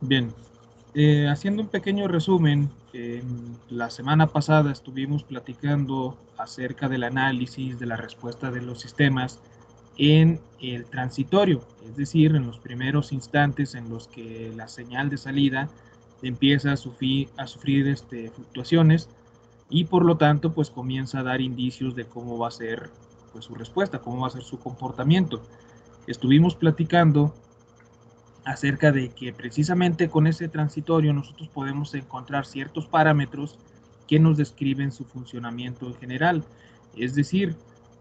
Bien, haciendo un pequeño resumen, en la semana pasada estuvimos platicando acerca del análisis de la respuesta de los sistemas en el transitorio, es decir, en los primeros instantes en los que la señal de salida empieza a sufrir fluctuaciones y por lo tanto pues comienza a dar indicios de cómo va a ser pues, su respuesta, cómo va a ser su comportamiento. Estuvimos platicando acerca de que precisamente con ese transitorio nosotros podemos encontrar ciertos parámetros que nos describen su funcionamiento en general. Es decir,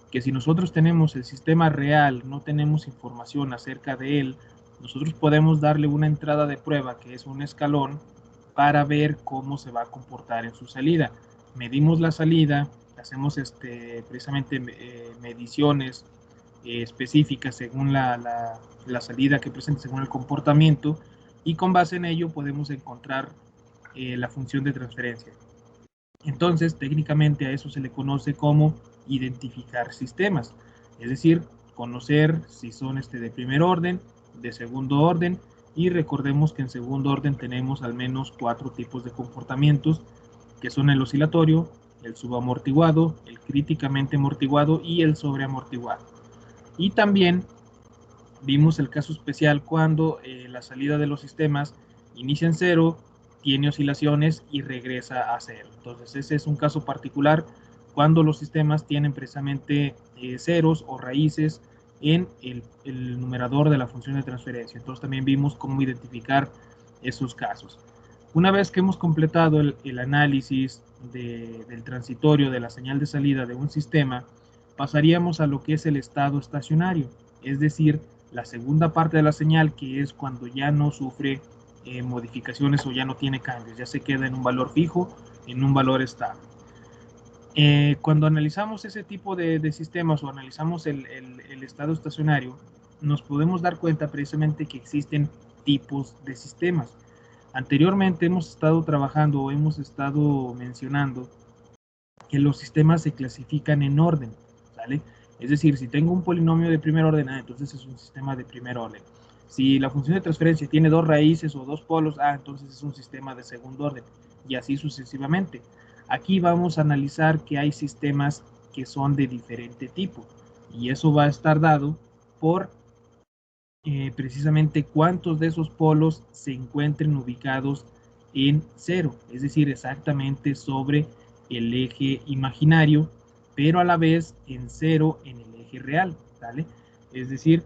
que si nosotros tenemos el sistema real, no tenemos información acerca de él, nosotros podemos darle una entrada de prueba que es un escalón para ver cómo se va a comportar en su salida. Medimos la salida, hacemos precisamente mediciones específicas según la salida que presenta, según el comportamiento, y con base en ello podemos encontrar la función de transferencia. Entonces, técnicamente a eso se le conoce como identificar sistemas, es decir, conocer si son de primer orden, de segundo orden, y recordemos que en segundo orden tenemos al menos 4 tipos de comportamientos, que son el oscilatorio, el subamortiguado, el críticamente amortiguado y el sobreamortiguado. Y también vimos el caso especial cuando la salida de los sistemas inicia en cero, tiene oscilaciones y regresa a cero. Entonces ese es un caso particular cuando los sistemas tienen precisamente ceros o raíces en el numerador de la función de transferencia. Entonces también vimos cómo identificar esos casos. Una vez que hemos completado el análisis del transitorio de la señal de salida de un sistema, pasaríamos a lo que es el estado estacionario, es decir, la segunda parte de la señal, que es cuando ya no sufre modificaciones o ya no tiene cambios, ya se queda en un valor fijo, en un valor estable. Cuando analizamos ese tipo de sistemas o analizamos el estado estacionario, nos podemos dar cuenta precisamente que existen tipos de sistemas. Anteriormente hemos estado trabajando o hemos estado mencionando que los sistemas se clasifican en orden, ¿sale? Es decir, si tengo un polinomio de primer orden, entonces es un sistema de primer orden. Si la función de transferencia tiene dos raíces o dos polos, entonces es un sistema de segundo orden, y así sucesivamente. Aquí vamos a analizar que hay sistemas que son de diferente tipo, y eso va a estar dado por precisamente cuántos de esos polos se encuentren ubicados en cero, es decir, exactamente sobre el eje imaginario, pero a la vez en cero en el eje real, ¿vale? Es decir,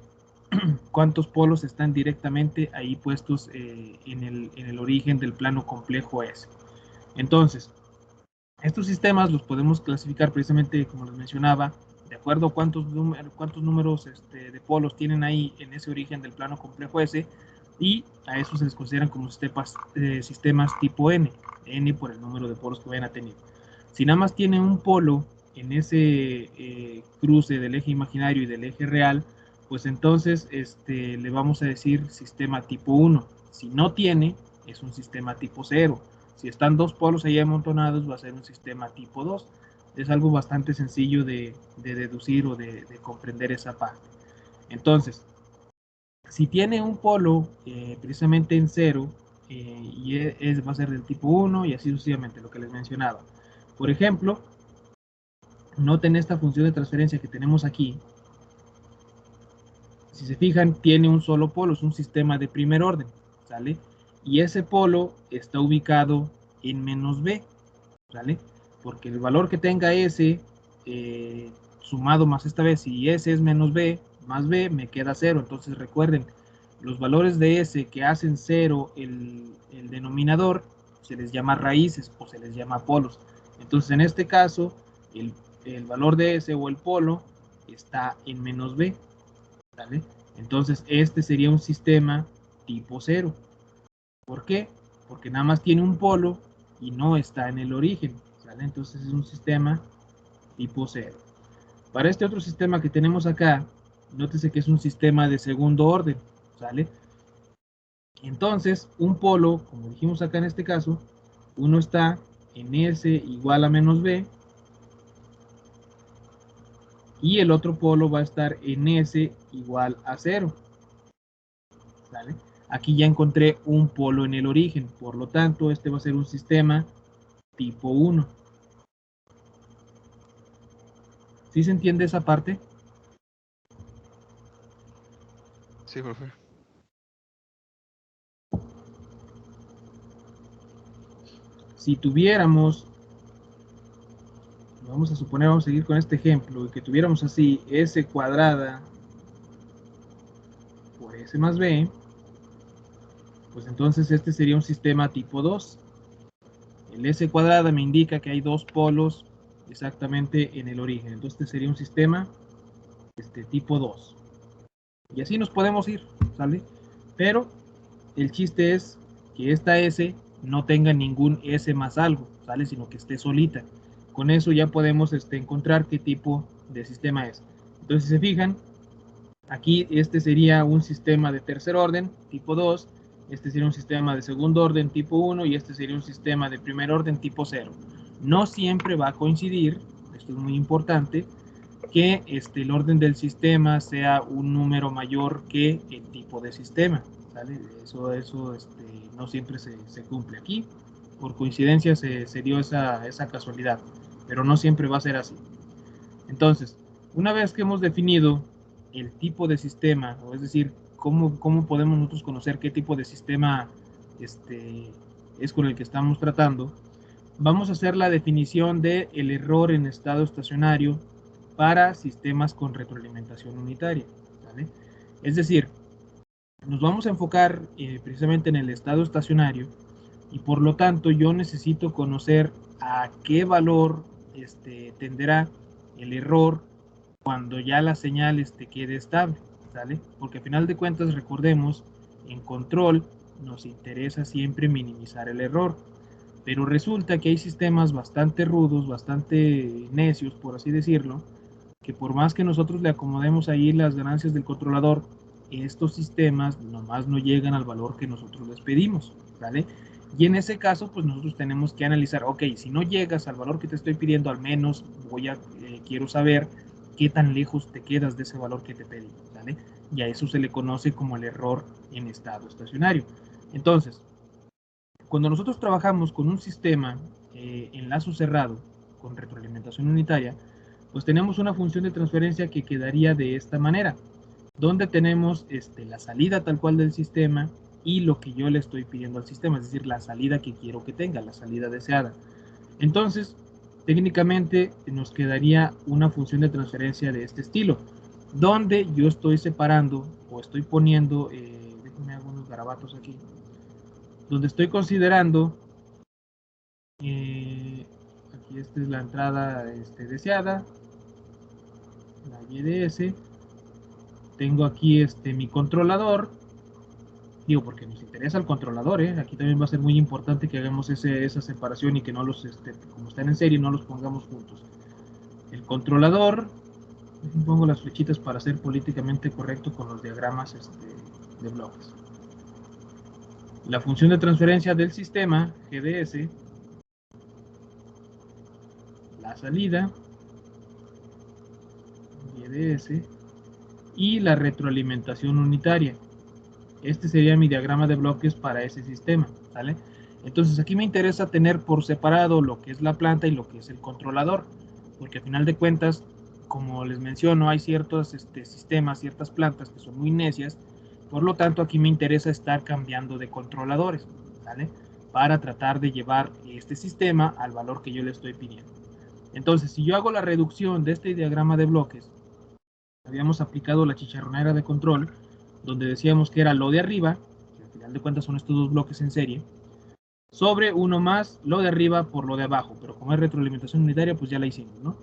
cuántos polos están directamente ahí puestos en el origen del plano complejo S. Entonces, estos sistemas los podemos clasificar precisamente, como les mencionaba, de acuerdo a cuántos números de polos tienen ahí en ese origen del plano complejo S, y a eso se les consideran como sistemas tipo N, N por el número de polos que vayan a tener. Si nada más tiene un polo en ese cruce del eje imaginario y del eje real, pues entonces le vamos a decir sistema tipo 1. Si no tiene, es un sistema tipo 0. Si están dos polos ahí amontonados, va a ser un sistema tipo 2. Es algo bastante sencillo de deducir o de comprender esa parte. Entonces, si tiene un polo precisamente en 0, y va a ser del tipo 1 y así sucesivamente, lo que les mencionaba. Por ejemplo, noten esta función de transferencia que tenemos aquí. Si se fijan, tiene un solo polo, es un sistema de primer orden, ¿sale? Y ese polo está ubicado en menos b, ¿sale? Porque el valor que tenga S sumado más esta vez, si S es menos B más B, me queda 0. Entonces recuerden, los valores de S que hacen 0 el denominador, se les llama raíces o se les llama polos. Entonces en este caso, el valor de S o el polo está en menos B, ¿sale? Entonces este sería un sistema tipo 0. ¿Por qué? Porque nada más tiene un polo y no está en el origen, ¿sale? Entonces es un sistema tipo 0. Para este otro sistema que tenemos acá, nótese que es un sistema de segundo orden, ¿sale? Entonces, un polo, como dijimos acá en este caso, uno está en S igual a menos B, y el otro polo va a estar en S igual a 0, ¿sale? aquí ya encontré un polo en el origen, por lo tanto este va a ser un sistema tipo 1. ¿Sí se entiende esa parte? Sí, profe. Si tuviéramos, vamos a suponer, vamos a seguir con este ejemplo, que tuviéramos así S cuadrada por S más B, pues entonces este sería un sistema tipo 2. El S cuadrada me indica que hay dos polos exactamente en el origen, entonces este sería un sistema tipo 2. Y así nos podemos ir, ¿sale? Pero el chiste es que esta S no tenga ningún S más algo, ¿sale? Sino que esté solita. Con eso ya podemos encontrar qué tipo de sistema es. Entonces, si se fijan, aquí este sería un sistema de tercer orden, tipo 2, este sería un sistema de segundo orden, tipo 1, y este sería un sistema de primer orden, tipo 0. No siempre va a coincidir, esto es muy importante, que el orden del sistema sea un número mayor que el tipo de sistema, ¿sale? Eso no siempre se cumple aquí. Por coincidencia se dio esa casualidad, pero no siempre va a ser así. Entonces, una vez que hemos definido el tipo de sistema, o es decir, cómo podemos nosotros conocer qué tipo de sistema es con el que estamos tratando, vamos a hacer la definición del error en estado estacionario para sistemas con retroalimentación unitaria, ¿vale? Es decir, nos vamos a enfocar precisamente en el estado estacionario y por lo tanto yo necesito conocer a qué valor tenderá el error cuando ya la señal quede estable, ¿sale? Porque al final de cuentas, recordemos, en control nos interesa siempre minimizar el error, pero resulta que hay sistemas bastante rudos, bastante necios, por así decirlo, que por más que nosotros le acomodemos ahí las ganancias del controlador, estos sistemas nomás no llegan al valor que nosotros les pedimos, ¿vale? Y en ese caso, pues nosotros tenemos que analizar, ok, si no llegas al valor que te estoy pidiendo, al menos quiero saber qué tan lejos te quedas de ese valor que te pedí, ¿vale? Y a eso se le conoce como el error en estado estacionario. Entonces, cuando nosotros trabajamos con un sistema en lazo cerrado, con retroalimentación unitaria, pues tenemos una función de transferencia que quedaría de esta manera, donde tenemos la salida tal cual del sistema y lo que yo le estoy pidiendo al sistema, es decir, la salida que quiero que tenga, la salida deseada. Entonces, técnicamente nos quedaría una función de transferencia de este estilo, donde yo estoy separando o estoy poniendo, déjenme algunos garabatos aquí, donde estoy considerando, aquí esta es la entrada deseada, la YDS, tengo aquí mi controlador, digo porque nos interesa el controlador, aquí también va a ser muy importante que hagamos esa separación y que no los, como están en serie, no los pongamos juntos. El controlador, pongo las flechitas para ser políticamente correcto con los diagramas de bloques. La función de transferencia del sistema, GDS, la salida, GDS, y la retroalimentación unitaria. Este sería mi diagrama de bloques para ese sistema, ¿vale? Entonces aquí me interesa tener por separado lo que es la planta y lo que es el controlador, porque al final de cuentas, como les menciono, hay ciertos sistemas, ciertas plantas que son muy necias, por lo tanto aquí me interesa estar cambiando de controladores, ¿vale? Para tratar de llevar este sistema al valor que yo le estoy pidiendo. Entonces, si yo hago la reducción de este diagrama de bloques, habíamos aplicado la chicharronera de control, donde decíamos que era lo de arriba, que al final de cuentas son estos dos bloques en serie, sobre uno más lo de arriba por lo de abajo, pero como es retroalimentación unitaria, pues ya la hicimos, ¿no?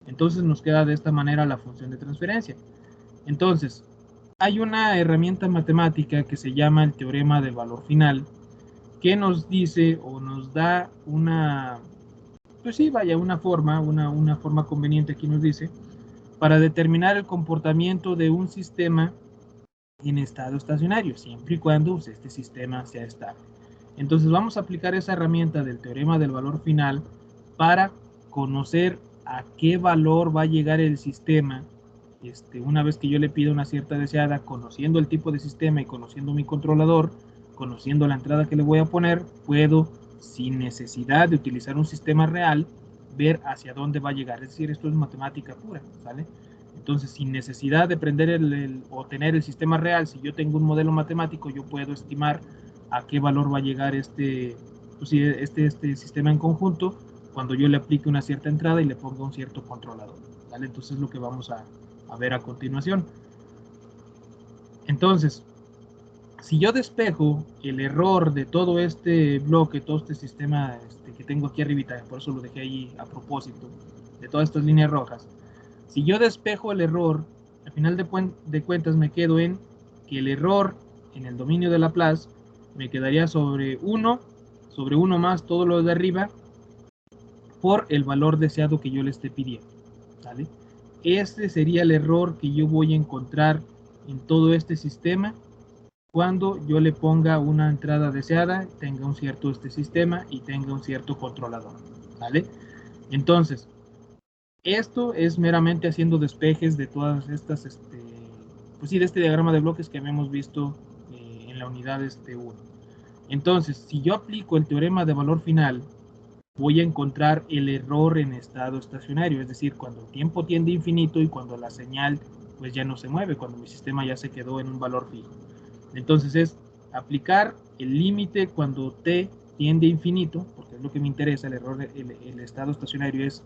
Entonces nos queda de esta manera la función de transferencia. Entonces, hay una herramienta matemática que se llama el teorema del valor final, que nos dice o nos da una, pues sí, vaya, una forma conveniente, aquí nos dice, para determinar el comportamiento de un sistema en estado estacionario, siempre y cuando este sistema sea estable. Entonces vamos a aplicar esa herramienta del teorema del valor final para conocer a qué valor va a llegar el sistema una vez que yo le pido una cierta deseada, conociendo el tipo de sistema y conociendo mi controlador, conociendo la entrada que le voy a poner, puedo, sin necesidad de utilizar un sistema real, ver hacia dónde va a llegar. Es decir, esto es matemática pura, ¿sale? Entonces, sin necesidad de prender o tener el sistema real, si yo tengo un modelo matemático, yo puedo estimar a qué valor va a llegar pues, este sistema en conjunto cuando yo le aplique una cierta entrada y le ponga un cierto controlador, ¿vale? Entonces es lo que vamos a ver a continuación. Entonces, si yo despejo el error de todo este bloque, todo este sistema que tengo aquí arribita, por eso lo dejé ahí a propósito, de todas estas líneas rojas, si yo despejo el error, al final de cuentas me quedo en que el error en el dominio de Laplace me quedaría sobre 1 más todo lo de arriba por el valor deseado que yo le esté pidiendo, ¿vale? Este sería el error que yo voy a encontrar en todo este sistema cuando yo le ponga una entrada deseada, tenga un cierto sistema y tenga un cierto controlador, ¿vale? Entonces, esto es meramente haciendo despejes de todas estas, pues sí, de este diagrama de bloques que habíamos visto en la unidad 1. Entonces, si yo aplico el teorema de valor final, voy a encontrar el error en estado estacionario, es decir, cuando el tiempo tiende a infinito y cuando la señal pues ya no se mueve, cuando mi sistema ya se quedó en un valor fijo. Entonces es aplicar el límite cuando t tiende a infinito, porque es lo que me interesa, el estado estacionario es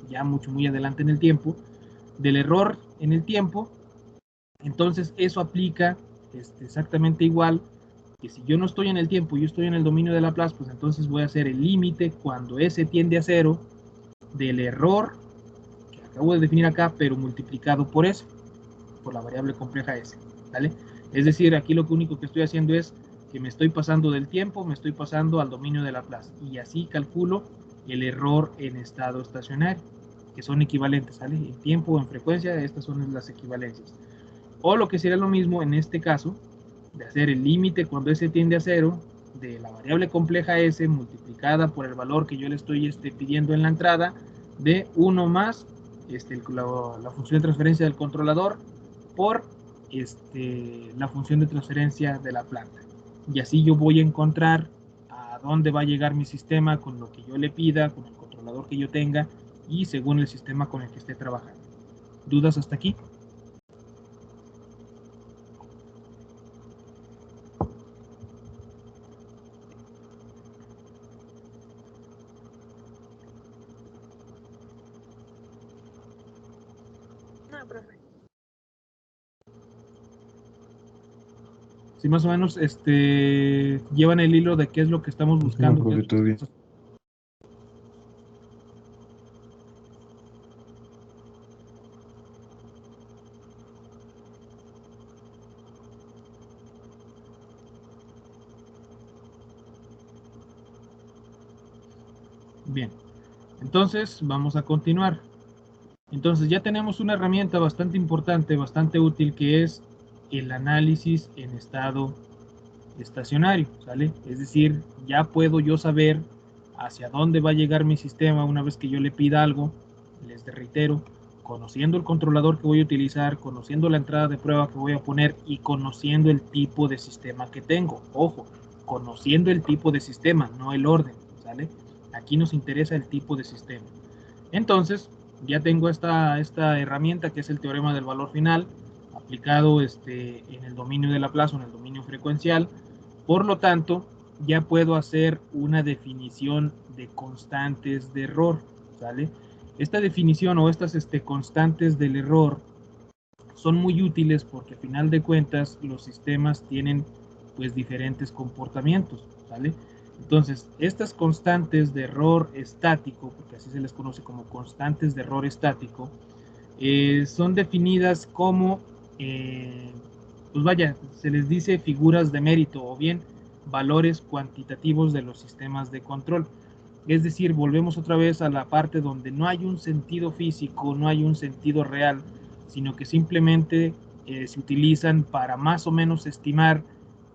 ya muy adelante en el tiempo, del error en el tiempo. Entonces eso aplica exactamente igual que si yo no estoy en el tiempo, yo estoy en el dominio de Laplace, pues entonces voy a hacer el límite cuando s tiende a 0 del error que acabo de definir acá, pero multiplicado por s, por la variable compleja s, ¿vale? Es decir, aquí lo único que estoy haciendo es que me estoy pasando del tiempo, me estoy pasando al dominio de Laplace, y así calculo el error en estado estacionario, que son equivalentes, ¿vale? En tiempo o en frecuencia, estas son las equivalencias. O lo que sería lo mismo en este caso, de hacer el límite cuando s tiende a 0 de la variable compleja s multiplicada por el valor que yo le estoy pidiendo en la entrada de 1 más la función de transferencia del controlador por la función de transferencia de la planta. Y así yo voy a encontrar a dónde va a llegar mi sistema con lo que yo le pida, con el controlador que yo tenga y según el sistema con el que esté trabajando. ¿Dudas hasta aquí? No, profe. Si más o menos llevan el hilo de qué es lo que estamos buscando. No, profe, todo bien. Bien, entonces vamos a continuar. Entonces ya tenemos una herramienta bastante importante, bastante útil, que es el análisis en estado estacionario, ¿sale? Es decir, ya puedo yo saber hacia dónde va a llegar mi sistema una vez que yo le pida algo. Les reitero, conociendo el controlador que voy a utilizar, conociendo la entrada de prueba que voy a poner y conociendo el tipo de sistema que tengo. Ojo, conociendo el tipo de sistema, no el orden, ¿sale? Aquí nos interesa el tipo de sistema. Entonces, ya tengo esta herramienta que es el teorema del valor final aplicado en el dominio de Laplace o en el dominio frecuencial. Por lo tanto, ya puedo hacer una definición de constantes de error, ¿sale? Esta definición o estas constantes del error son muy útiles porque a final de cuentas los sistemas tienen pues diferentes comportamientos, ¿vale? Entonces, estas constantes de error estático, porque así se les conoce como constantes de error estático, son definidas como, pues vaya, se les dice figuras de mérito o bien valores cuantitativos de los sistemas de control. Es decir, volvemos otra vez a la parte donde no hay un sentido físico, no hay un sentido real, sino que simplemente se utilizan para más o menos estimar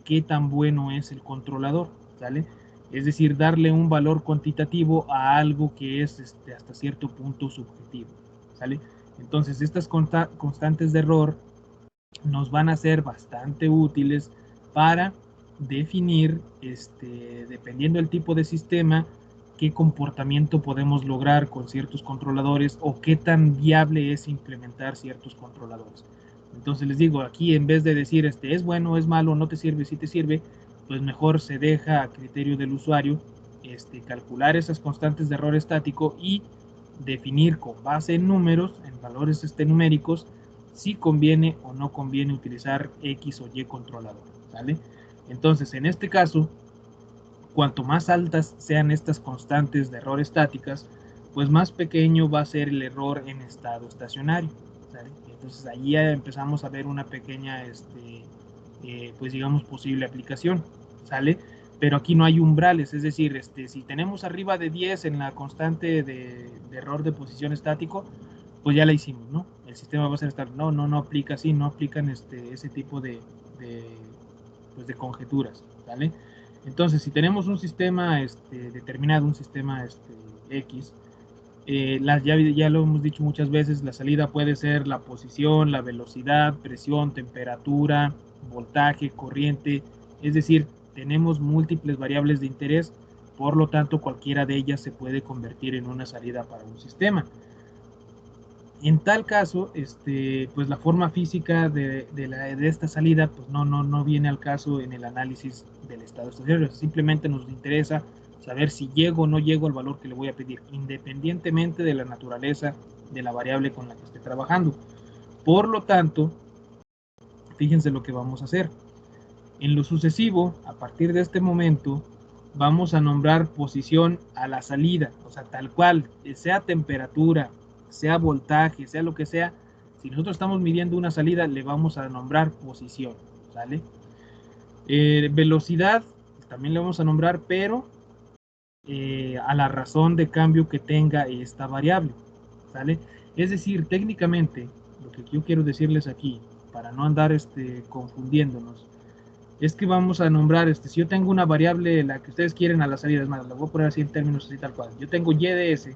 qué tan bueno es el controlador, ¿sale? Es decir, darle un valor cuantitativo a algo que es hasta cierto punto subjetivo, ¿sale? Entonces, estas constantes de error nos van a ser bastante útiles para definir, dependiendo del tipo de sistema, qué comportamiento podemos lograr con ciertos controladores o qué tan viable es implementar ciertos controladores. Entonces les digo, aquí en vez de decir es bueno, es malo, no te sirve, si te sirve, pues mejor se deja a criterio del usuario calcular esas constantes de error estático y definir con base en números, en valores numéricos, si conviene o no conviene utilizar X o Y controlador, ¿vale? Entonces, en este caso, cuanto más altas sean estas constantes de error estáticas, pues más pequeño va a ser el error en estado estacionario, ¿sale? Entonces ahí ya empezamos a ver una pequeña, pues digamos, posible aplicación, ¿sale? Pero aquí no hay umbrales, es decir, si tenemos arriba de 10 en la constante de error de posición estático, pues ya la hicimos, ¿no? El sistema va a ser estable. No aplica así, no aplican ese tipo pues de conjeturas, ¿vale? Entonces, si tenemos un sistema determinado, un sistema X, ya lo hemos dicho muchas veces, la salida puede ser la posición, la velocidad, presión, temperatura, voltaje, corriente, es decir, tenemos múltiples variables de interés, por lo tanto cualquiera de ellas se puede convertir en una salida para un sistema. En tal caso, pues la forma física de esta salida pues no viene al caso en el análisis del estado estacionario, simplemente nos interesa saber si llego o no llego al valor que le voy a pedir, independientemente de la naturaleza de la variable con la que esté trabajando. Por lo tanto, fíjense lo que vamos a hacer. En lo sucesivo, a partir de este momento, vamos a nombrar posición a la salida, o sea, tal cual, sea temperatura, sea voltaje, sea lo que sea, si nosotros estamos midiendo una salida, le vamos a nombrar posición, ¿sale? Velocidad, también le vamos a nombrar, pero a la razón de cambio que tenga esta variable, ¿sale? Es decir, técnicamente, lo que yo quiero decirles aquí, para no andar confundiéndonos, es que vamos a nombrar, si yo tengo una variable, la que ustedes quieren a la salida, es más, la voy a poner así en términos así tal cual. Yo tengo y de s,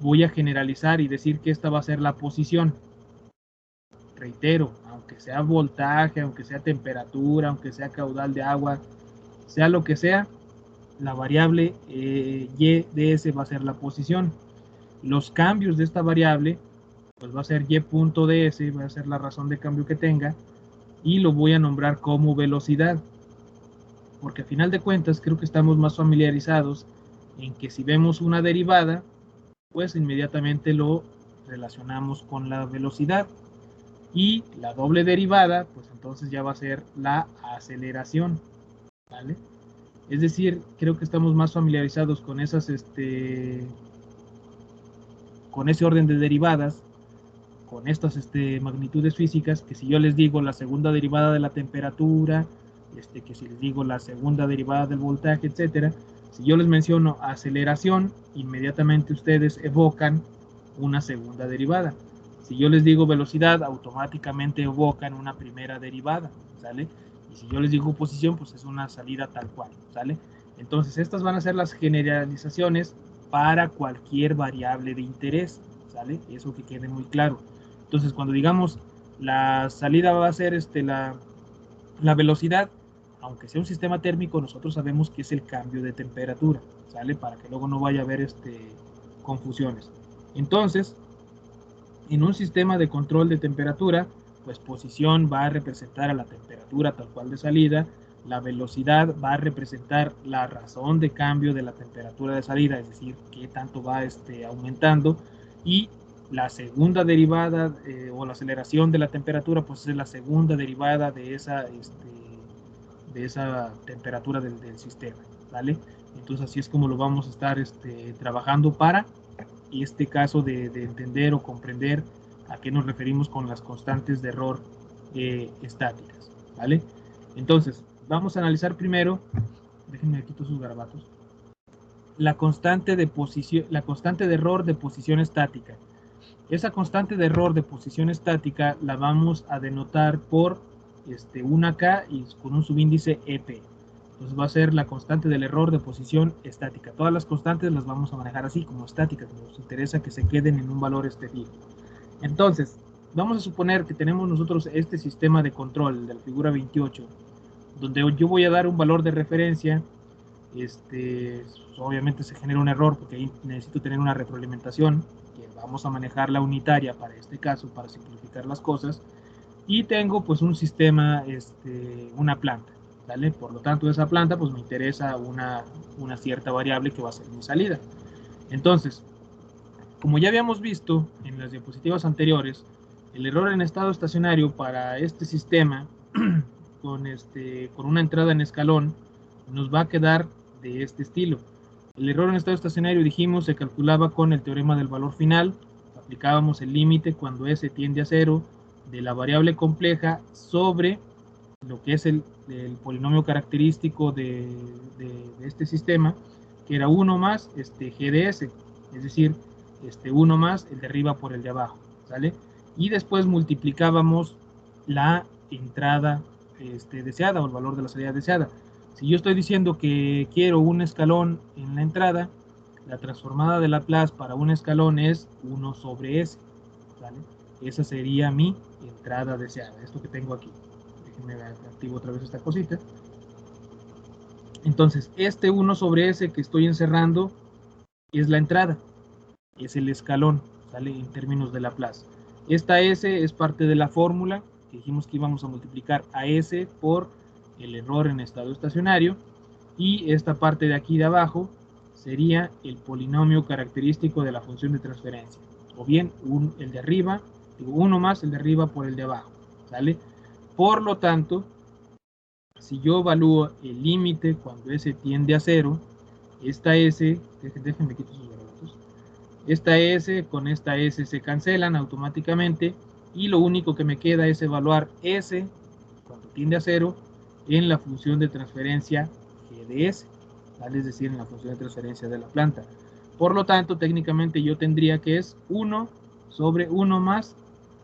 voy a generalizar y decir que esta va a ser la posición. Reitero, aunque sea voltaje, aunque sea temperatura, aunque sea caudal de agua, sea lo que sea, la variable y de s va a ser la posición. Los cambios de esta variable, pues va a ser y punto de s, va a ser la razón de cambio que tenga, y lo voy a nombrar como velocidad. Porque a final de cuentas creo que estamos más familiarizados en que si vemos una derivada, pues inmediatamente lo relacionamos con la velocidad. Y la doble derivada, pues entonces ya va a ser la aceleración, ¿vale? Es decir, creo que estamos más familiarizados con esas, con ese orden de derivadas, con estas magnitudes físicas, que si yo les digo la segunda derivada de la temperatura, que si les digo la segunda derivada del voltaje, etcétera, si yo les menciono aceleración, inmediatamente ustedes evocan una segunda derivada. Si yo les digo velocidad, automáticamente evocan una primera derivada, ¿sale? Y si yo les digo posición, pues es una salida tal cual, ¿sale? Entonces, estas van a ser las generalizaciones para cualquier variable de interés, ¿sale? Eso que quede muy claro. Entonces, cuando digamos la salida va a ser la velocidad, aunque sea un sistema térmico, nosotros sabemos que es el cambio de temperatura, ¿sale? Para que luego no vaya a haber confusiones. Entonces, en un sistema de control de temperatura, pues posición va a representar a la temperatura tal cual de salida, la velocidad va a representar la razón de cambio de la temperatura de salida, es decir, qué tanto va aumentando, y la segunda derivada o la aceleración de la temperatura, pues es la segunda derivada de esa temperatura del sistema, ¿vale? Entonces así es como lo vamos a estar trabajando para este caso de entender o comprender a qué nos referimos con las constantes de error estáticas, ¿vale? Entonces, vamos a analizar primero, déjenme quito sus garabatos, la constante de error de posición estática. Esa constante de error de posición estática la vamos a denotar por una K y con un subíndice EP. Entonces va a ser la constante del error de posición estática. Todas las constantes las vamos a manejar así, como estáticas. Nos interesa que se queden en un valor fijo. Entonces, vamos a suponer que tenemos nosotros este sistema de control de la figura 28, donde yo voy a dar un valor de referencia. Obviamente se genera un error porque ahí necesito tener una retroalimentación, que vamos a manejar la unitaria para este caso, para simplificar las cosas. Y tengo pues un sistema, una planta, ¿vale? Por lo tanto, de esa planta pues me interesa una cierta variable que va a ser mi salida. Entonces, como ya habíamos visto en las diapositivas anteriores, el error en estado estacionario para este sistema con una entrada en escalón nos va a quedar de este estilo. El error en estado estacionario, dijimos, se calculaba con el teorema del valor final. Aplicábamos el límite cuando S tiende a 0 de la variable compleja sobre lo que es el polinomio característico de este sistema, que era 1 más G de S, es decir, 1 más el de arriba por el de abajo, ¿sale? Y después multiplicábamos la entrada deseada o el valor de la salida deseada. Si yo estoy diciendo que quiero un escalón en la entrada, la transformada de Laplace para un escalón es 1 sobre S, ¿vale? Esa sería mi entrada deseada, esto que tengo aquí. Déjenme activo otra vez esta cosita. Entonces, 1 sobre S que estoy encerrando es la entrada, es el escalón, ¿sale? En términos de Laplace. Esta S es parte de la fórmula que dijimos que íbamos a multiplicar a S por el error en estado estacionario, y esta parte de aquí de abajo sería el polinomio característico de la función de transferencia, o bien el de arriba, digo 1 más el de arriba por el de abajo, ¿sale? Por lo tanto, si yo evalúo el límite cuando S tiende a 0, esta S, déjenme quitar sus garabatos, esta S con esta S se cancelan automáticamente, y lo único que me queda es evaluar S cuando tiende a 0 en la función de transferencia G de S, ¿vale? Es decir, en la función de transferencia de la planta. Por lo tanto, técnicamente yo tendría que es 1 sobre 1 más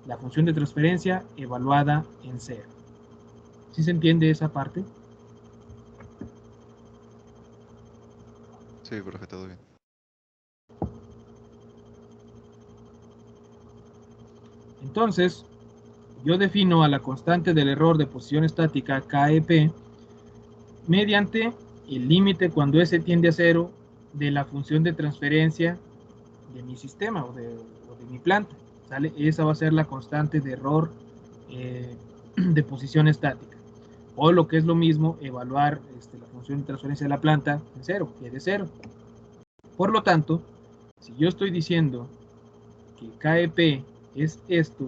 la función de transferencia evaluada en 0. ¿Sí se entiende esa parte? Sí, profe, todo bien. Entonces, yo defino a la constante del error de posición estática KEP mediante el límite cuando S tiende a 0 de la función de transferencia de mi sistema o de mi planta, ¿sale? Esa va a ser la constante de error de posición estática. O lo que es lo mismo, evaluar la función de transferencia de la planta en 0, que es de 0. Por lo tanto, si yo estoy diciendo que KEP es esto,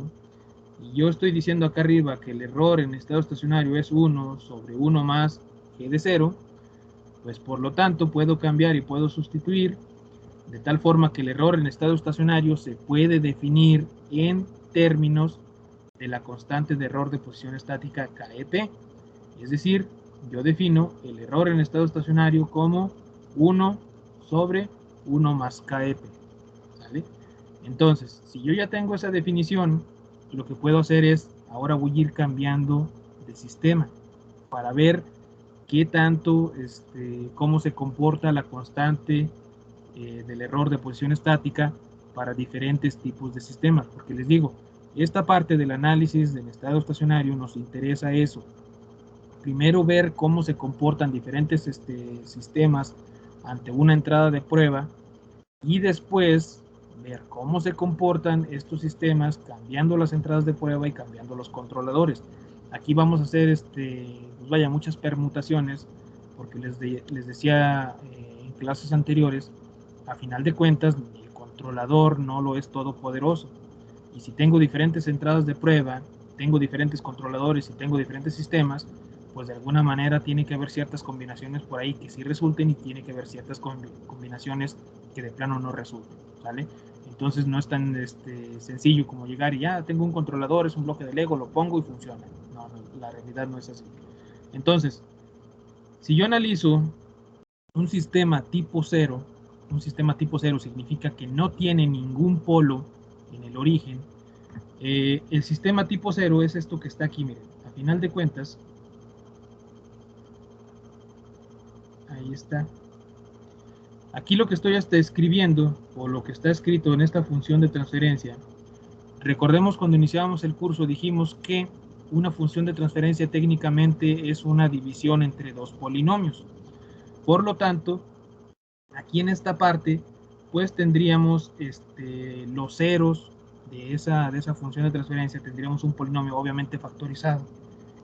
y yo estoy diciendo acá arriba que el error en estado estacionario es 1 sobre 1 más G de 0, pues por lo tanto puedo cambiar y puedo sustituir de tal forma que el error en estado estacionario se puede definir en términos de la constante de error de posición estática KEP. Es decir, yo defino el error en estado estacionario como 1 sobre 1 más KEP, ¿vale? Entonces, si yo ya tengo esa definición, lo que puedo hacer es, ahora voy a ir cambiando de sistema para ver qué tanto, cómo se comporta la constante del error de posición estática para diferentes tipos de sistemas, porque les digo, esta parte del análisis del estado estacionario nos interesa eso. Primero ver cómo se comportan diferentes sistemas ante una entrada de prueba, y después ver cómo se comportan estos sistemas cambiando las entradas de prueba y cambiando los controladores. Aquí vamos a hacer pues vaya, muchas permutaciones, porque les decía en clases anteriores, a final de cuentas el controlador no lo es todopoderoso, y si tengo diferentes entradas de prueba, tengo diferentes controladores y tengo diferentes sistemas, pues de alguna manera tiene que haber ciertas combinaciones por ahí que sí resulten, y tiene que haber ciertas combinaciones que de plano no resulten, ¿vale? Entonces no es tan sencillo como llegar y ya tengo un controlador, es un bloque de Lego, lo pongo y funciona. No, la realidad no es así. Entonces, si yo analizo un sistema tipo 0, un sistema tipo 0 significa que no tiene ningún polo en el origen. El sistema tipo 0 es esto que está aquí, miren. A final de cuentas, Ahí está. Aquí lo que estoy escribiendo, o lo que está escrito en esta función de transferencia, recordemos cuando iniciábamos el curso dijimos que una función de transferencia técnicamente es una división entre dos polinomios. Por lo tanto, aquí en esta parte, pues tendríamos los ceros de esa función de transferencia, tendríamos un polinomio obviamente factorizado.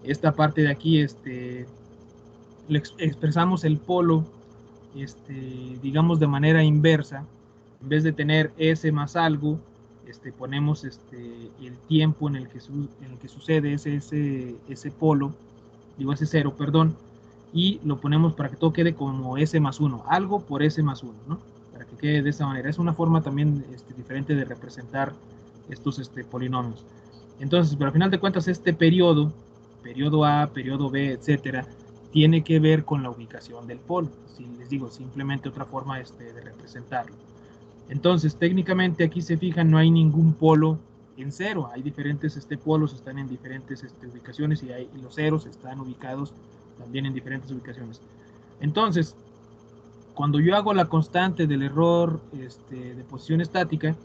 Esta parte de aquí, le expresamos el polo, digamos de manera inversa. En vez de tener s más algo, ponemos el tiempo en el que sucede ese polo, digo ese cero, perdón, y lo ponemos para que todo quede como s más 1, algo por s más 1, ¿no? Para que quede de esa manera. Es una forma también diferente de representar estos polinomios. Entonces, pero al final de cuentas, este periodo A, periodo B, etcétera, tiene que ver con la ubicación del polo. Si les digo, simplemente otra forma de representarlo. Entonces, técnicamente aquí se fijan, no hay ningún polo en cero. Hay diferentes polos, están en diferentes ubicaciones y los ceros están ubicados también en diferentes ubicaciones. Entonces, cuando yo hago la constante del error de posición estática,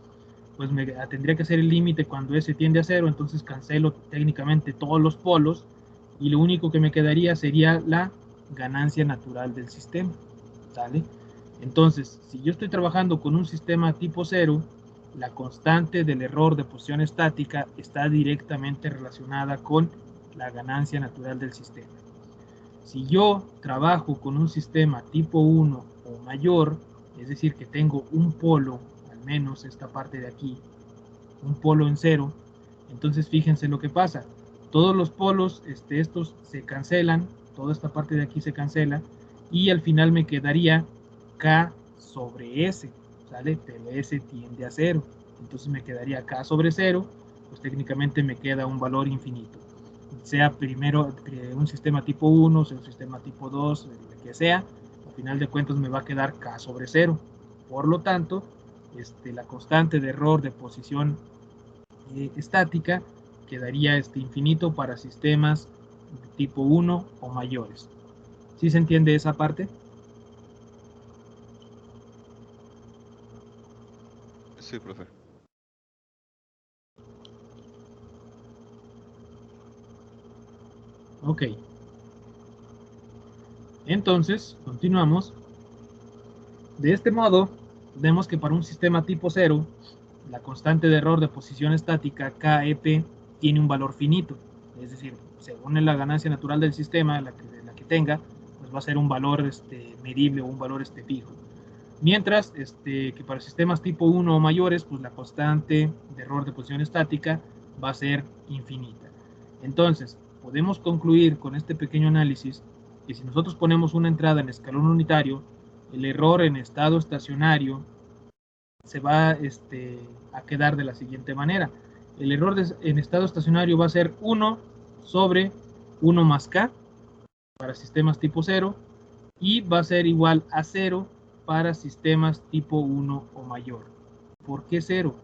pues tendría que ser el límite cuando S tiende a cero, entonces cancelo técnicamente todos los polos y lo único que me quedaría sería la ganancia natural del sistema, ¿sale? Entonces, si yo estoy trabajando con un sistema tipo 0, la constante del error de posición estática está directamente relacionada con la ganancia natural del sistema. Si yo trabajo con un sistema tipo 1 o mayor, es decir, que tengo un polo, al menos esta parte de aquí, un polo en cero, entonces fíjense lo que pasa. Todos los polos, estos se cancelan, toda esta parte de aquí se cancela, y al final me quedaría K sobre S, ¿sale? Pero S tiende a 0, entonces me quedaría K sobre 0, pues técnicamente me queda un valor infinito. Sea primero un sistema tipo 1, sea un sistema tipo 2, el que sea, al final de cuentas me va a quedar K sobre 0. Por lo tanto, la constante de error de posición estática quedaría infinito para sistemas de tipo 1 o mayores. ¿Sí se entiende esa parte? Sí, profe. Ok. Entonces, continuamos. De este modo, vemos que para un sistema tipo 0, la constante de error de posición estática KEP tiene un valor finito. Es decir, según la ganancia natural del sistema, la que tenga, pues va a ser un valor medible o un valor fijo. Mientras que para sistemas tipo 1 o mayores, pues la constante de error de posición estática va a ser infinita. Entonces, podemos concluir con este pequeño análisis que si nosotros ponemos una entrada en escalón unitario, el error en estado estacionario se va a quedar de la siguiente manera. El error en estado estacionario va a ser 1 sobre 1 más K para sistemas tipo 0 y va a ser igual a 0 para sistemas tipo 1 o mayor. ¿Por qué 0?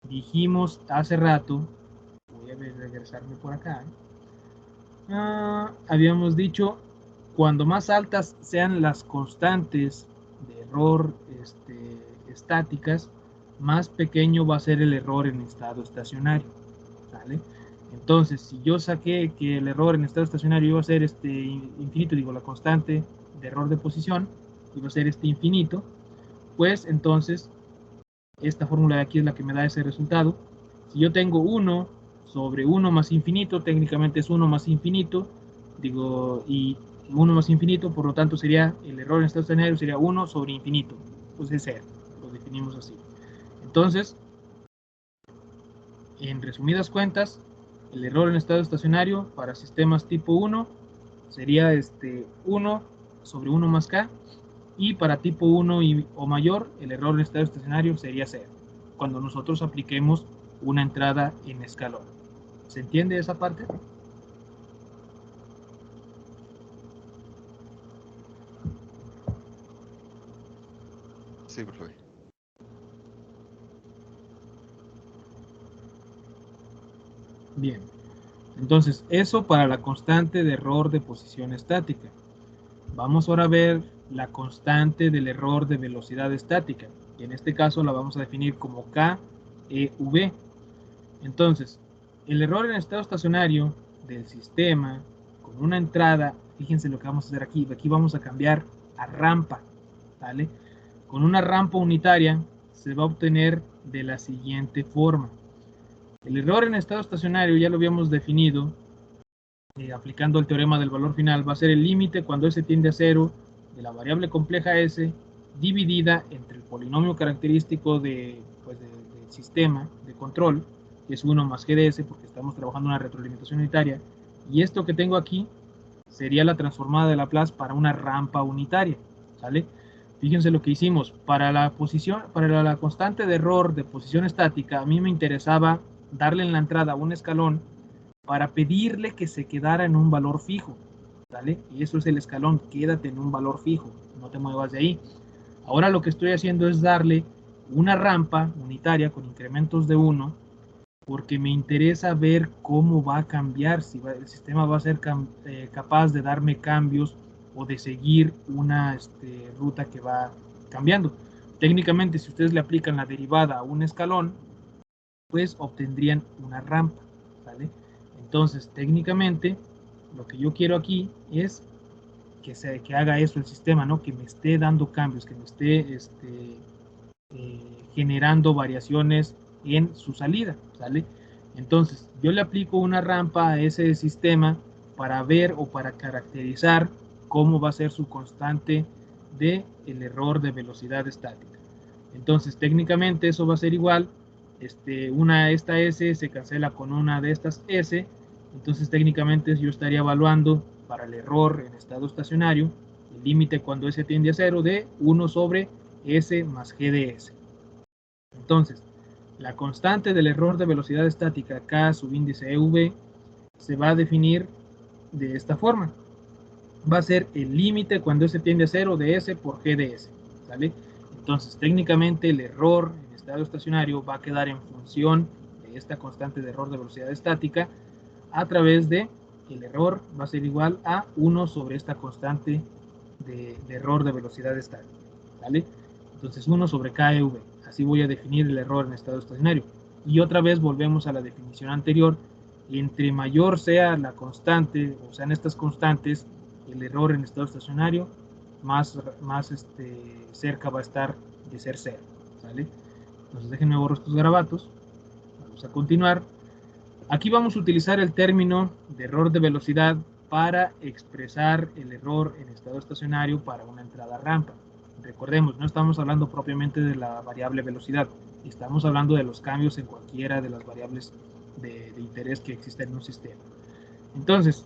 Dijimos hace rato, voy a regresarme por acá, habíamos dicho, cuando más altas sean las constantes de error estáticas, más pequeño va a ser el error en estado estacionario, ¿vale? Entonces, si yo saqué que el error en estado estacionario iba a ser infinito, digo, la constante de error de posición iba a ser infinito, pues entonces esta fórmula de aquí es la que me da ese resultado. Si yo tengo 1 sobre 1 más infinito, técnicamente es 1 más infinito, digo, y 1 más infinito, por lo tanto sería, el error en estado estacionario sería 1 sobre infinito, pues es 0, lo definimos así. Entonces, en resumidas cuentas, el error en estado estacionario para sistemas tipo 1 sería 1 sobre 1 más K, y para tipo 1 o mayor, el error en estado estacionario sería 0, cuando nosotros apliquemos una entrada en escalón. ¿Se entiende esa parte? Sí, profe. Bien. Entonces, eso para la constante de error de posición estática. Vamos ahora a ver la constante del error de velocidad estática, y en este caso la vamos a definir como KEV. Entonces, el error en estado estacionario del sistema con una entrada, fíjense lo que vamos a hacer aquí, vamos a cambiar a rampa, ¿vale? Con una rampa unitaria se va a obtener de la siguiente forma. El error en estado estacionario ya lo habíamos definido aplicando el teorema del valor final, va a ser el límite cuando S tiende a 0 de la variable compleja S dividida entre el polinomio característico del sistema de control, que es 1 más GDS, porque estamos trabajando una retroalimentación unitaria, y esto que tengo aquí sería la transformada de Laplace para una rampa unitaria, ¿sale? Fíjense lo que hicimos. Para la constante de error de posición estática, a mí me interesaba darle en la entrada un escalón para pedirle que se quedara en un valor fijo, ¿vale? Y eso es el escalón, quédate en un valor fijo, no te muevas de ahí. Ahora lo que estoy haciendo es darle una rampa unitaria con incrementos de 1, porque me interesa ver cómo va a cambiar, si el sistema va a ser capaz de darme cambios o de seguir una ruta que va cambiando. Técnicamente, si ustedes le aplican la derivada a un escalón, pues obtendrían una rampa, ¿vale? Entonces, técnicamente, lo que yo quiero aquí es que haga eso el sistema, ¿no? Que me esté dando cambios, que me esté generando variaciones en su salida, ¿sale? Entonces, yo le aplico una rampa a ese sistema para ver o para caracterizar cómo va a ser su constante de el error de velocidad estática. Entonces, técnicamente eso va a ser igual, esta S se cancela con una de estas S, entonces técnicamente yo estaría evaluando para el error en estado estacionario el límite cuando S tiende a 0 de 1 sobre S más G de S. Entonces, la constante del error de velocidad estática K subíndice EV se va a definir de esta forma. Va a ser el límite cuando S tiende a 0 de S por G de S, ¿sale? Entonces, técnicamente el error en estado estacionario va a quedar en función de esta constante de error de velocidad estática a través de el error va a ser igual a 1 sobre esta constante de error de velocidad estática, ¿vale? Entonces 1 sobre KEV, así voy a definir el error en estado estacionario. Y otra vez volvemos a la definición anterior, entre mayor sea la constante, o sean estas constantes, el error en estado estacionario, más cerca va a estar de ser 0, ¿vale? Entonces déjenme borrar estos garabatos, vamos a continuar. Aquí vamos a utilizar el término de error de velocidad para expresar el error en estado estacionario para una entrada rampa. Recordemos, no estamos hablando propiamente de la variable velocidad, estamos hablando de los cambios en cualquiera de las variables de interés que existen en un sistema. Entonces,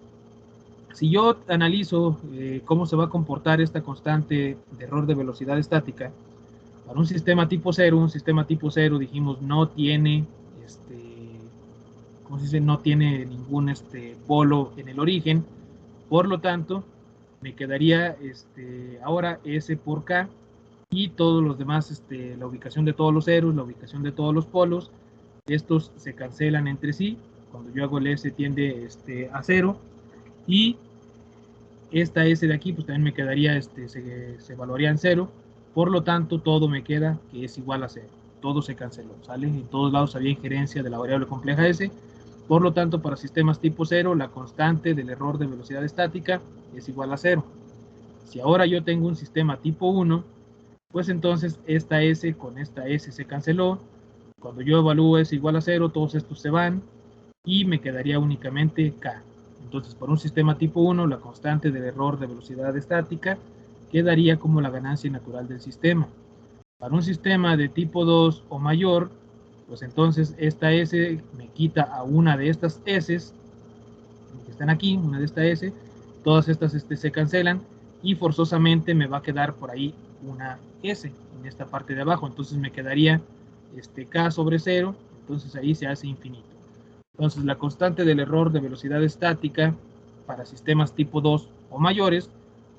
si yo analizo cómo se va a comportar esta constante de error de velocidad estática, para un sistema tipo 0, dijimos no tiene como se dice, no tiene ningún polo en el origen, por lo tanto, me quedaría ahora S por K y todos los demás, la ubicación de todos los ceros, la ubicación de todos los polos, estos se cancelan entre sí, cuando yo hago el S tiende a 0, y esta S de aquí, pues también me quedaría, se evaluaría en 0, por lo tanto, todo me queda que es igual a 0, todo se canceló, ¿sale? En todos lados había injerencia de la variable compleja S, por lo tanto, para sistemas tipo 0, la constante del error de velocidad estática es igual a 0. Si ahora yo tengo un sistema tipo 1, pues entonces esta S con esta S se canceló. Cuando yo evalúo S igual a 0, todos estos se van y me quedaría únicamente K. Entonces, para un sistema tipo 1, la constante del error de velocidad estática quedaría como la ganancia natural del sistema. Para un sistema de tipo 2 o mayor, pues entonces esta S me quita a una de estas S que están aquí, una de estas S, todas estas se cancelan y forzosamente me va a quedar por ahí una S en esta parte de abajo, entonces me quedaría K sobre 0, entonces ahí se hace infinito. Entonces la constante del error de velocidad estática para sistemas tipo 2 o mayores,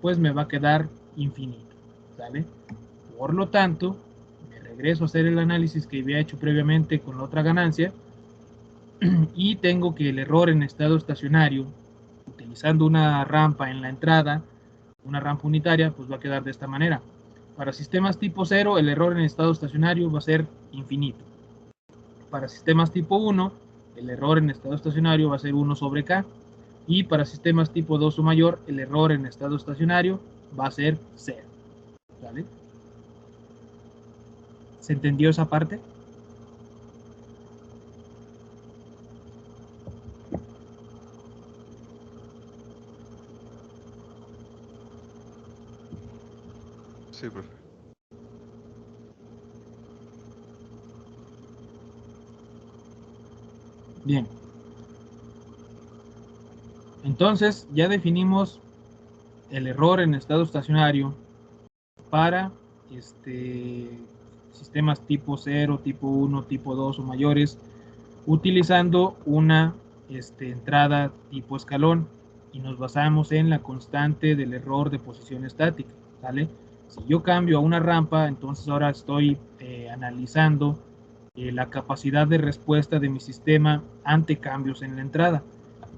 pues me va a quedar infinito, ¿sale? Por lo tanto, me regreso a hacer el análisis que había hecho previamente con la otra ganancia y tengo que el error en estado estacionario, utilizando una rampa en la entrada, una rampa unitaria, pues va a quedar de esta manera. Para sistemas tipo 0, el error en estado estacionario va a ser infinito. Para sistemas tipo 1, el error en estado estacionario va a ser 1 sobre K. Y para sistemas tipo 2 o mayor, el error en estado estacionario va a ser 0. ¿Vale? ¿Se entendió esa parte? Sí, profe. Bien. Entonces, ya definimos el error en estado estacionario para sistemas tipo 0, tipo 1, tipo 2 o mayores, utilizando una entrada tipo escalón, y nos basamos en la constante del error de posición estática, ¿vale? Si yo cambio a una rampa, entonces ahora estoy analizando la capacidad de respuesta de mi sistema ante cambios en la entrada.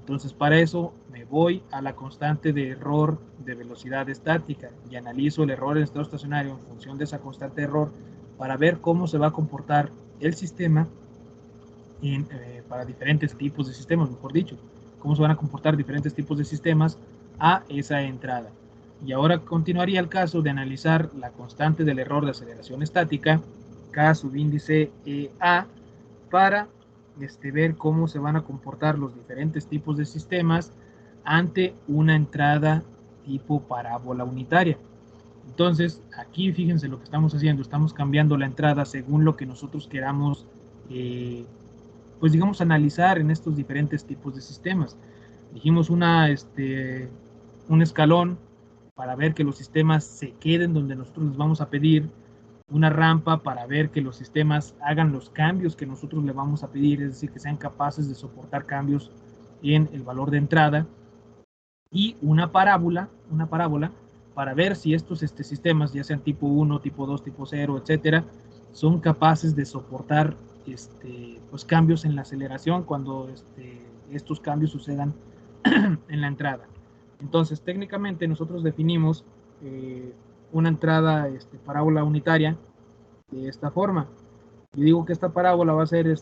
Entonces, para eso me voy a la constante de error de velocidad estática y analizo el error en estado estacionario en función de esa constante de error para ver cómo se va a comportar el sistema para diferentes tipos de sistemas, mejor dicho, cómo se van a comportar diferentes tipos de sistemas a esa entrada. Y ahora continuaría el caso de analizar la constante del error de aceleración estática, K subíndice A, para ver cómo se van a comportar los diferentes tipos de sistemas ante una entrada tipo parábola unitaria. Entonces, aquí fíjense lo que estamos haciendo, estamos cambiando la entrada según lo que nosotros queramos, pues digamos, analizar en estos diferentes tipos de sistemas. Dijimos un escalón para ver que los sistemas se queden donde nosotros les vamos a pedir, una rampa para ver que los sistemas hagan los cambios que nosotros le vamos a pedir, es decir, que sean capaces de soportar cambios en el valor de entrada, y una parábola para ver si estos sistemas, ya sean tipo 1, tipo 2, tipo 0, etcétera, son capaces de soportar pues cambios en la aceleración cuando estos cambios sucedan en la entrada. Entonces, técnicamente nosotros definimos una entrada parábola unitaria de esta forma. Yo digo que esta parábola va a ser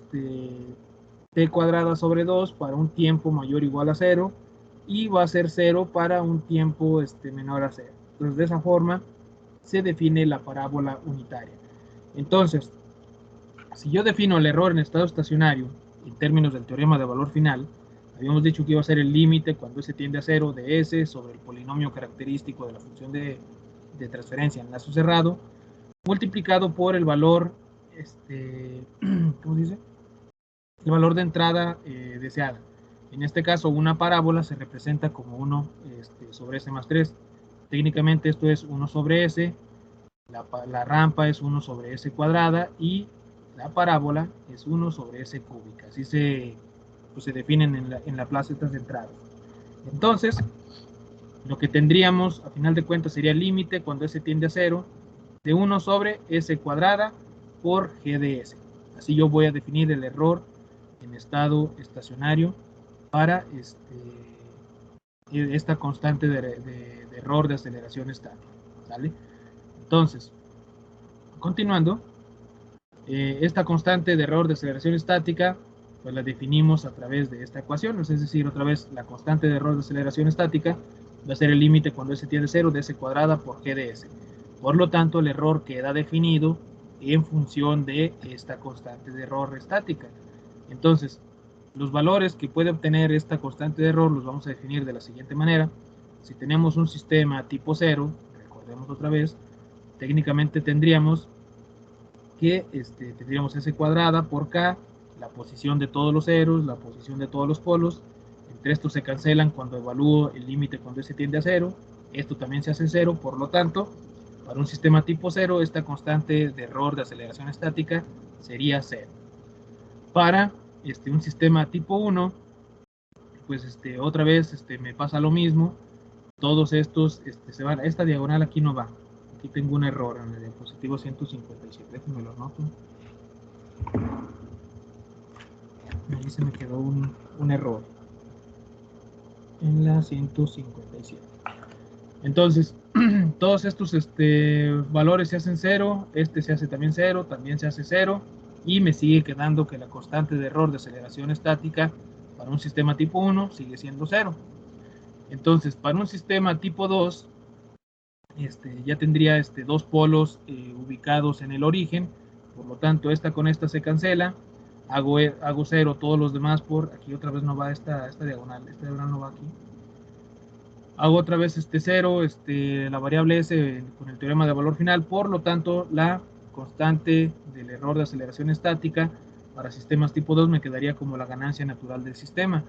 t cuadrada sobre 2 para un tiempo mayor o igual a 0, y va a ser 0 para un tiempo menor a 0. Entonces, de esa forma se define la parábola unitaria. Entonces, si yo defino el error en estado estacionario en términos del teorema de valor final, habíamos dicho que iba a ser el límite cuando s tiende a 0 de s sobre el polinomio característico de la función de transferencia en lazo cerrado, multiplicado por el valor, ¿cómo se dice? El valor de entrada deseada. En este caso, una parábola se representa como 1 sobre s más 3. Técnicamente esto es 1 sobre s, la rampa es 1 sobre s cuadrada y la parábola es 1 sobre s cúbica. Así pues se definen en la plaza estas entradas. Entonces, lo que tendríamos a final de cuentas sería el límite cuando s tiende a 0 de 1 sobre s cuadrada por g de s. Así yo voy a definir el error en estado estacionario para esta constante de error de aceleración estática. ¿Sale? Entonces, continuando, esta constante de error de aceleración estática pues la definimos a través de esta ecuación, es decir, otra vez la constante de error de aceleración estática va a ser el límite cuando s tiende a 0 de s cuadrada por g de s. Por lo tanto, el error queda definido en función de esta constante de error estática. Entonces, los valores que puede obtener esta constante de error los vamos a definir de la siguiente manera. Si tenemos un sistema tipo 0, recordemos otra vez, técnicamente tendríamos que tendríamos s cuadrada por k, la posición de todos los ceros, la posición de todos los polos. Entre estos se cancelan cuando evalúo el límite cuando s tiende a 0. Esto también se hace 0, por lo tanto, para un sistema tipo 0, esta constante de error de aceleración estática sería 0. Para un sistema tipo 1, pues otra vez me pasa lo mismo. Todos estos se van. Esta diagonal aquí no va. Aquí tengo un error en el diapositivo 157. Déjenme lo anoto. Ahí se me quedó un error en la 157. Entonces, todos estos valores se hacen 0, este se hace también 0, también se hace 0, y me sigue quedando que la constante de error de aceleración estática para un sistema tipo 1 sigue siendo 0. Entonces, para un sistema tipo 2, ya tendría dos polos ubicados en el origen, por lo tanto esta con esta se cancela, hago 0 todos los demás por, aquí otra vez no va esta diagonal no va aquí, hago otra vez 0, la variable s con el teorema de valor final, por lo tanto la constante del error de aceleración estática para sistemas tipo 2 me quedaría como la ganancia natural del sistema.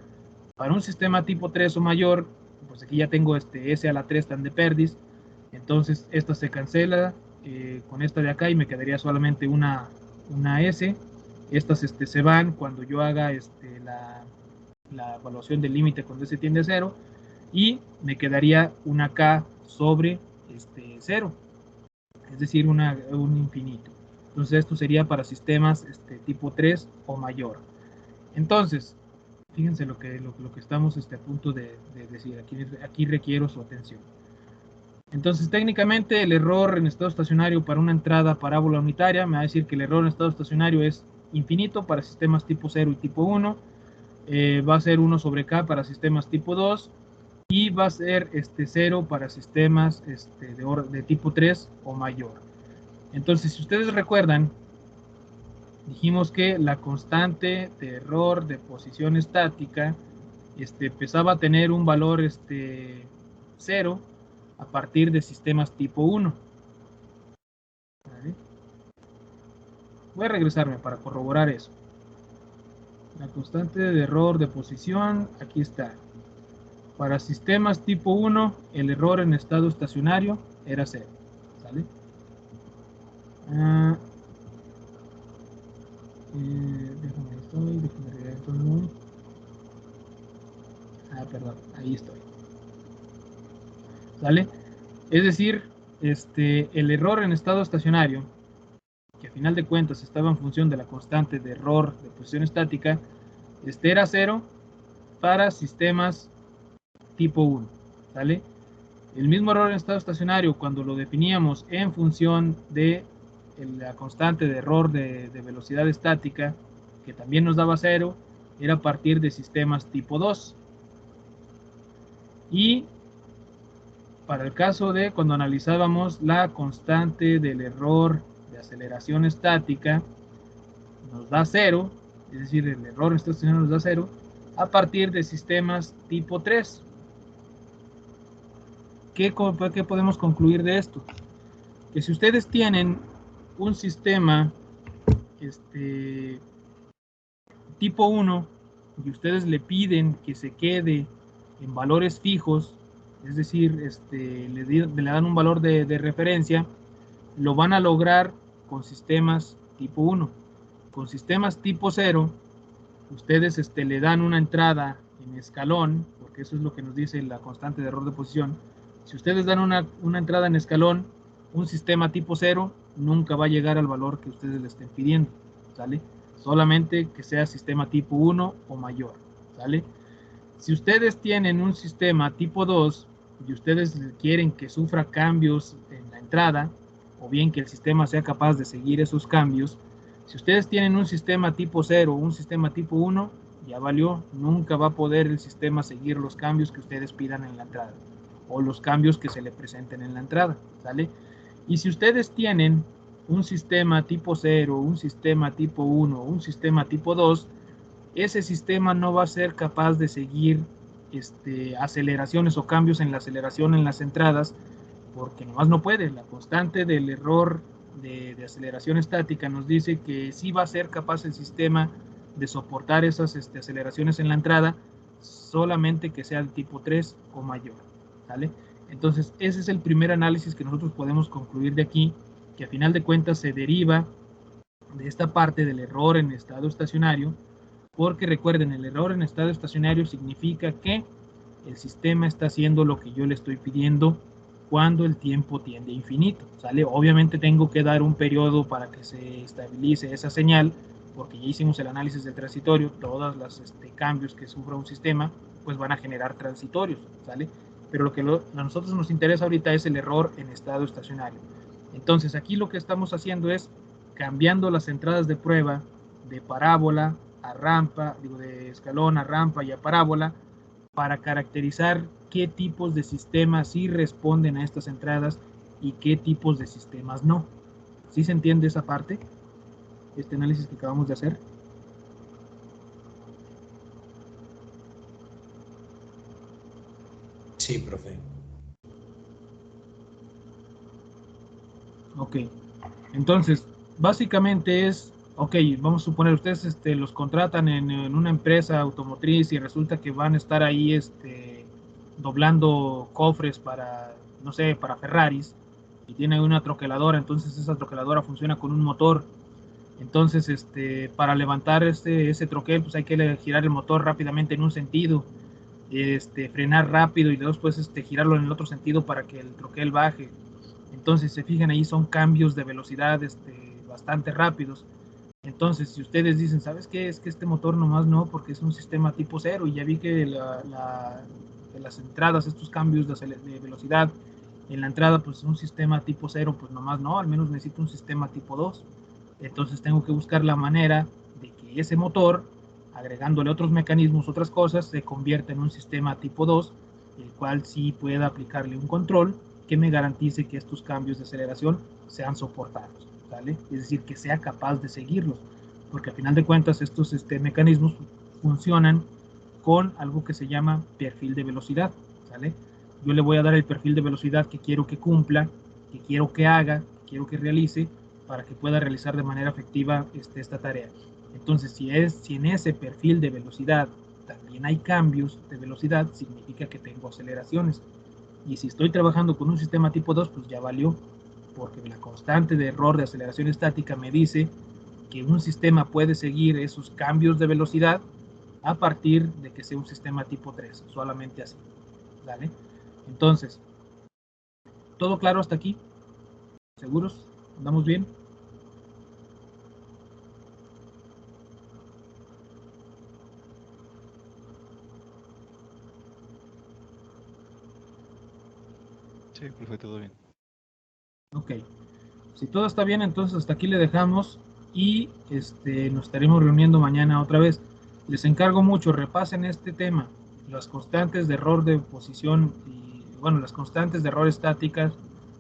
Para un sistema tipo 3 o mayor, pues aquí ya tengo s a la 3 tan de perdis, entonces esta se cancela con esta de acá y me quedaría solamente una s. Estas se van cuando yo haga la evaluación del límite cuando s tiende a 0, y me quedaría una k sobre 0, es decir, un infinito. Entonces esto sería para sistemas tipo 3 o mayor. Entonces, fíjense lo que estamos a punto de decir. Aquí requiero su atención. Entonces, técnicamente, el error en estado estacionario para una entrada parábola unitaria me va a decir que el error en estado estacionario es infinito para sistemas tipo 0 y tipo 1. Va a ser 1 sobre k para sistemas tipo 2. Y va a ser 0 para sistemas de tipo 3 o mayor. Entonces, si ustedes recuerdan, dijimos que la constante de error de posición estática empezaba a tener un valor 0 a partir de sistemas tipo 1. ¿Vale? Voy a regresarme para corroborar eso. La constante de error de posición, aquí está. Para sistemas tipo 1, el error en estado estacionario era 0. ¿Sale? Déjame regresar todo. Perdón, ahí estoy. ¿Sale? Es decir, el error en estado estacionario, que a final de cuentas estaba en función de la constante de error de posición estática, era 0 para sistemas tipo 1. ¿Sale? El mismo error en estado estacionario, cuando lo definíamos en función de la constante de error de velocidad estática, que también nos daba 0, era a partir de sistemas tipo 2. Y para el caso de cuando analizábamos la constante del error de aceleración estática, nos da 0, es decir, el error en estado estacionario nos da 0, a partir de sistemas tipo 3. ¿Qué podemos concluir de esto? Que si ustedes tienen un sistema tipo 1 y ustedes le piden que se quede en valores fijos, es decir, le dan un valor de referencia, lo van a lograr con sistemas tipo 1. Con sistemas tipo 0, ustedes le dan una entrada en escalón, porque eso es lo que nos dice la constante de error de posición. Si ustedes dan una entrada en escalón, un sistema tipo 0 nunca va a llegar al valor que ustedes le estén pidiendo, ¿sale? Solamente que sea sistema tipo 1 o mayor, ¿sale? Si ustedes tienen un sistema tipo 2 y ustedes quieren que sufra cambios en la entrada, o bien que el sistema sea capaz de seguir esos cambios, si ustedes tienen un sistema tipo 0 o un sistema tipo 1, ya valió, nunca va a poder el sistema seguir los cambios que ustedes pidan en la entrada, o los cambios que se le presenten en la entrada, ¿sale? Y si ustedes tienen un sistema tipo 0, un sistema tipo 1, un sistema tipo 2, ese sistema no va a ser capaz de seguir aceleraciones o cambios en la aceleración en las entradas, porque nomás no puede. La constante del error de aceleración estática nos dice que sí va a ser capaz el sistema de soportar esas aceleraciones en la entrada, solamente que sea el tipo 3 o mayor, ¿vale? Entonces, ese es el primer análisis que nosotros podemos concluir de aquí, que a final de cuentas se deriva de esta parte del error en estado estacionario, porque recuerden, el error en estado estacionario significa que el sistema está haciendo lo que yo le estoy pidiendo cuando el tiempo tiende a infinito, ¿sale? Obviamente tengo que dar un periodo para que se estabilice esa señal, porque ya hicimos el análisis del transitorio, todos los cambios que sufra un sistema, pues van a generar transitorios, ¿sale? pero lo que a nosotros nos interesa ahorita es el error en estado estacionario. Entonces aquí lo que estamos haciendo es cambiando las entradas de prueba de parábola a rampa, digo de escalón a rampa y a parábola, para caracterizar qué tipos de sistemas sí responden a estas entradas y qué tipos de sistemas no. ¿Sí se entiende esa parte? Este análisis que acabamos de hacer. Sí, profe. Ok, entonces básicamente es, ok, vamos a suponer ustedes los contratan en una empresa automotriz y resulta que van a estar ahí doblando cofres para, no sé, para Ferraris, y tienen una troqueladora, entonces esa troqueladora funciona con un motor. Entonces, para levantar ese troquel, pues hay que girar el motor rápidamente en un sentido, frenar rápido y después girarlo en el otro sentido para que el troquel baje. Entonces, se fijan ahí, son cambios de velocidad bastante rápidos. Entonces, si ustedes dicen, ¿sabes qué? Es que este motor nomás no, porque es un sistema tipo cero y ya vi que de las entradas, estos cambios de velocidad en la entrada, pues es un sistema tipo cero, pues nomás no, al menos necesito un sistema tipo 2. Entonces tengo que buscar la manera de que ese motor, agregándole otros mecanismos, otras cosas, se convierta en un sistema tipo 2, el cual sí pueda aplicarle un control que me garantice que estos cambios de aceleración sean soportados, ¿vale? Es decir, que sea capaz de seguirlos, porque al final de cuentas estos mecanismos funcionan con algo que se llama perfil de velocidad, ¿vale? Yo le voy a dar el perfil de velocidad que quiero que cumpla, que quiero que haga, que quiero que realice, para que pueda realizar de manera efectiva esta tarea. Entonces, si en ese perfil de velocidad también hay cambios de velocidad, significa que tengo aceleraciones. Y si estoy trabajando con un sistema tipo 2, pues ya valió, porque la constante de error de aceleración estática me dice que un sistema puede seguir esos cambios de velocidad a partir de que sea un sistema tipo 3, solamente así. ¿Vale? Entonces, ¿todo claro hasta aquí? ¿Seguros? ¿Andamos bien? Sí, profe, todo bien. Ok. Si todo está bien, entonces hasta aquí le dejamos y nos estaremos reuniendo mañana otra vez. Les encargo mucho, repasen este tema, las constantes de error de posición y, bueno, las constantes de error estáticas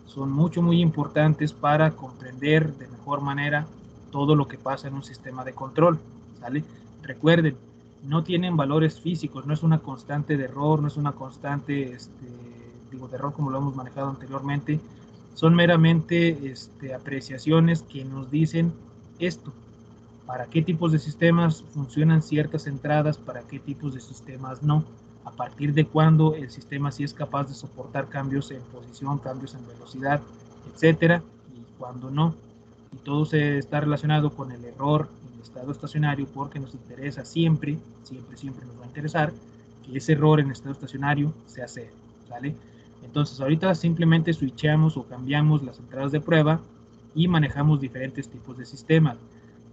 son muy importantes para comprender de mejor manera todo lo que pasa en un sistema de control, ¿sale? Recuerden, no tienen valores físicos, no es una constante de error, no es una constante, de error como lo hemos manejado anteriormente, son meramente apreciaciones que nos dicen esto, para qué tipos de sistemas funcionan ciertas entradas, para qué tipos de sistemas no, a partir de cuándo el sistema sí es capaz de soportar cambios en posición, cambios en velocidad, etcétera, y cuándo no. Y todo se está relacionado con el error en estado estacionario, porque nos interesa siempre nos va a interesar que ese error en estado estacionario sea cero, ¿vale? Entonces ahorita simplemente switchamos o cambiamos las entradas de prueba y manejamos diferentes tipos de sistemas.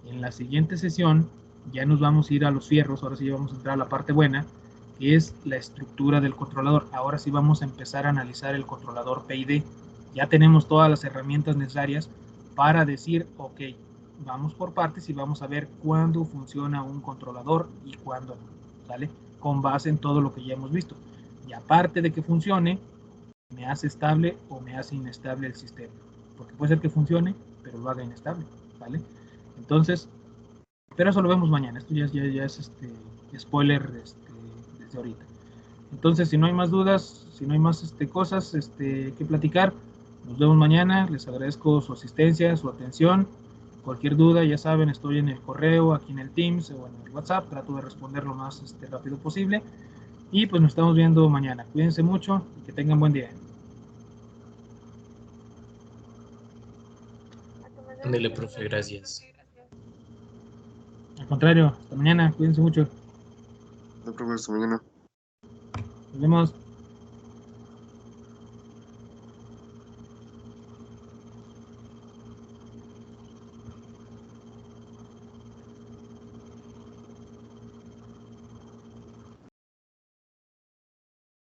En la siguiente sesión ya nos vamos a ir a los fierros, ahora sí vamos a entrar a la parte buena, que es la estructura del controlador. Ahora sí vamos a empezar a analizar el controlador PID. Ya tenemos todas las herramientas necesarias para decir, ok, vamos por partes y vamos a ver cuándo funciona un controlador y cuándo no, ¿vale? Con base en todo lo que ya hemos visto. Y aparte de que funcione, me hace estable o me hace inestable el sistema. Porque puede ser que funcione, pero lo haga inestable, ¿vale? Entonces, pero eso lo vemos mañana. Esto ya es spoiler desde ahorita. Entonces, si no hay más dudas, si no hay más cosas que platicar, nos vemos mañana. Les agradezco su asistencia, su atención. Cualquier duda, ya saben, estoy en el correo, aquí en el Teams o en el WhatsApp. Trato de responder lo más rápido posible. Y pues nos estamos viendo mañana. Cuídense mucho y que tengan buen día. Dele, profe, gracias. Al contrario, hasta mañana. Cuídense mucho. No, profe, hasta mañana. Nos vemos.